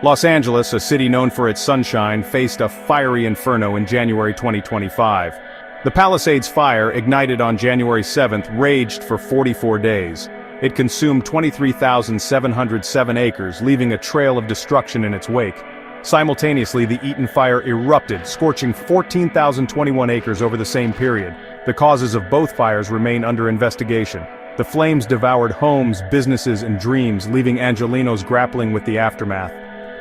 Los Angeles, a city known for its sunshine, faced a fiery inferno in January 2025. The Palisades fire, ignited on January 7th, raged for 44 days. It consumed 23,707 acres, leaving a trail of destruction in its wake. Simultaneously, the Eaton fire erupted, scorching 14,021 acres over the same period. The causes of both fires remain under investigation. The flames devoured homes, businesses, and dreams, leaving Angelenos grappling with the aftermath.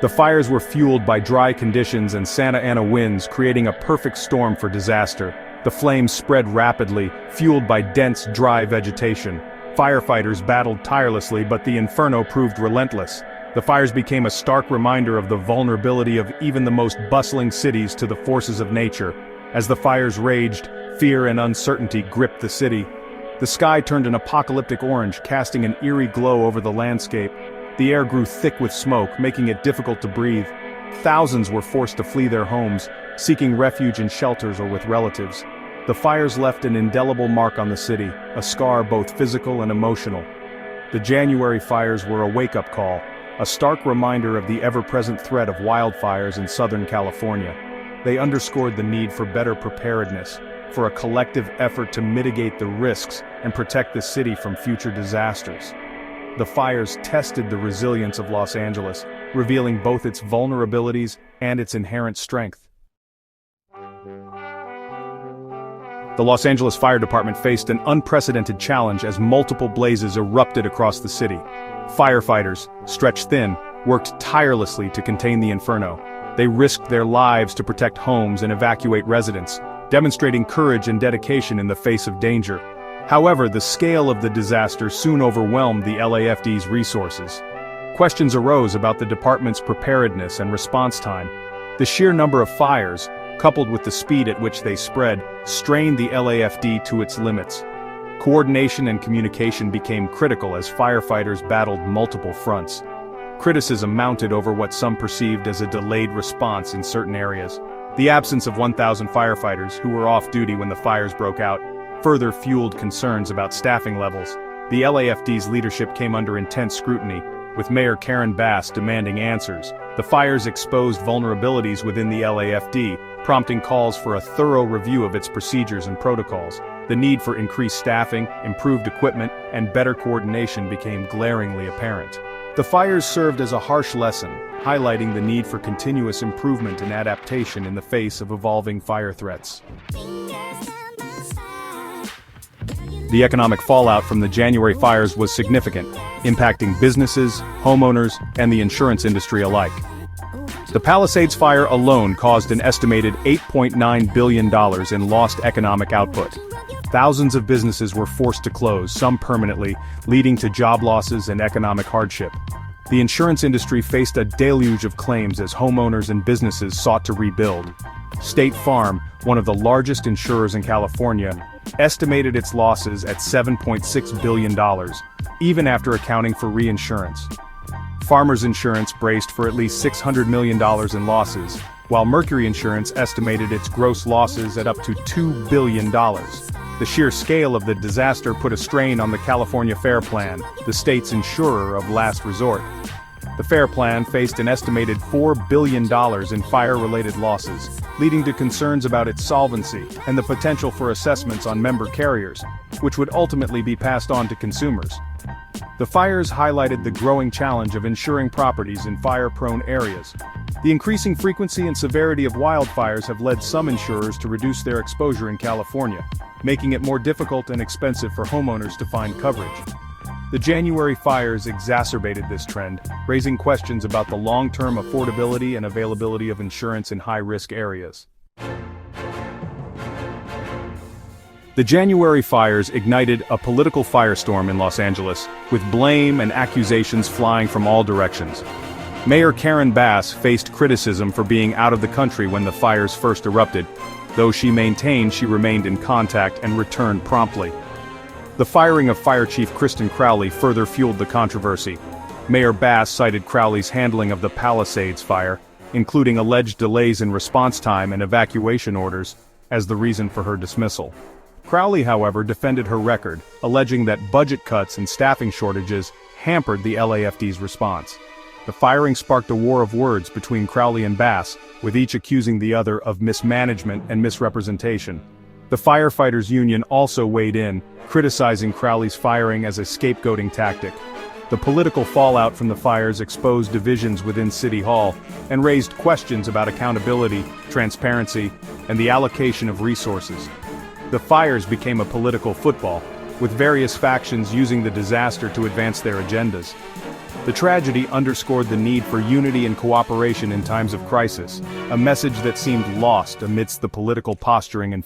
The fires were fueled by dry conditions and Santa Ana winds, creating a perfect storm for disaster. The flames spread rapidly, fueled by dense, dry vegetation. Firefighters battled tirelessly, but the inferno proved relentless. The fires became a stark reminder of the vulnerability of even the most bustling cities to the forces of nature. As the fires raged, fear and uncertainty gripped the city. The sky turned an apocalyptic orange, casting an eerie glow over the landscape. The air grew thick with smoke, making it difficult to breathe. Thousands were forced to flee their homes, seeking refuge in shelters or with relatives. The fires left an indelible mark on the city, a scar both physical and emotional. The January fires were a wake-up call, a stark reminder of the ever-present threat of wildfires in Southern California. They underscored the need for better preparedness, for a collective effort to mitigate the risks and protect the city from future disasters. The fires tested the resilience of Los Angeles, revealing both its vulnerabilities and its inherent strength. The Los Angeles Fire Department faced an unprecedented challenge as multiple blazes erupted across the city. Firefighters, stretched thin, worked tirelessly to contain the inferno. They risked their lives to protect homes and evacuate residents, demonstrating courage and dedication in the face of danger. However, the scale of the disaster soon overwhelmed the LAFD's resources. Questions arose about the department's preparedness and response time. The sheer number of fires, coupled with the speed at which they spread, strained the LAFD to its limits. Coordination and communication became critical as firefighters battled multiple fronts. Criticism mounted over what some perceived as a delayed response in certain areas. The absence of 1,000 firefighters, who were off duty when the fires broke out, further fueled concerns about staffing levels. The LAFD's leadership came under intense scrutiny, with Mayor Karen Bass demanding answers. The fires exposed vulnerabilities within the LAFD, prompting calls for a thorough review of its procedures and protocols. The need for increased staffing, improved equipment, and better coordination became glaringly apparent. The fires served as a harsh lesson, highlighting the need for continuous improvement and adaptation in the face of evolving fire threats. The economic fallout from the January fires was significant, impacting businesses, homeowners, and the insurance industry alike. The Palisades fire alone caused an estimated $8.9 billion in lost economic output. Thousands of businesses were forced to close, some permanently, leading to job losses and economic hardship. The insurance industry faced a deluge of claims as homeowners and businesses sought to rebuild. State Farm, one of the largest insurers in California, estimated its losses at $7.6 billion, even after accounting for reinsurance. Farmers Insurance braced for at least $600 million in losses, while Mercury Insurance estimated its gross losses at up to $2 billion. The sheer scale of the disaster put a strain on the California FAIR Plan, the state's insurer of last resort. The FAIR Plan faced an estimated $4 billion in fire-related losses, leading to concerns about its solvency and the potential for assessments on member carriers, which would ultimately be passed on to consumers. The fires highlighted the growing challenge of insuring properties in fire-prone areas. The increasing frequency and severity of wildfires have led some insurers to reduce their exposure in California, making it more difficult and expensive for homeowners to find coverage. The January fires exacerbated this trend, raising questions about the long-term affordability and availability of insurance in high-risk areas. The January fires ignited a political firestorm in Los Angeles, with blame and accusations flying from all directions. Mayor Karen Bass faced criticism for being out of the country when the fires first erupted, though she maintained she remained in contact and returned promptly. The firing of Fire Chief Kristen Crowley further fueled the controversy. Mayor Bass cited Crowley's handling of the Palisades fire, including alleged delays in response time and evacuation orders, as the reason for her dismissal. Crowley, however, defended her record, alleging that budget cuts and staffing shortages hampered the LAFD's response. The firing sparked a war of words between Crowley and Bass, with each accusing the other of mismanagement and misrepresentation. The firefighters' union also weighed in, criticizing Crowley's firing as a scapegoating tactic. The political fallout from the fires exposed divisions within City Hall and raised questions about accountability, transparency, and the allocation of resources. The fires became a political football, with various factions using the disaster to advance their agendas. The tragedy underscored the need for unity and cooperation in times of crisis, a message that seemed lost amidst the political posturing and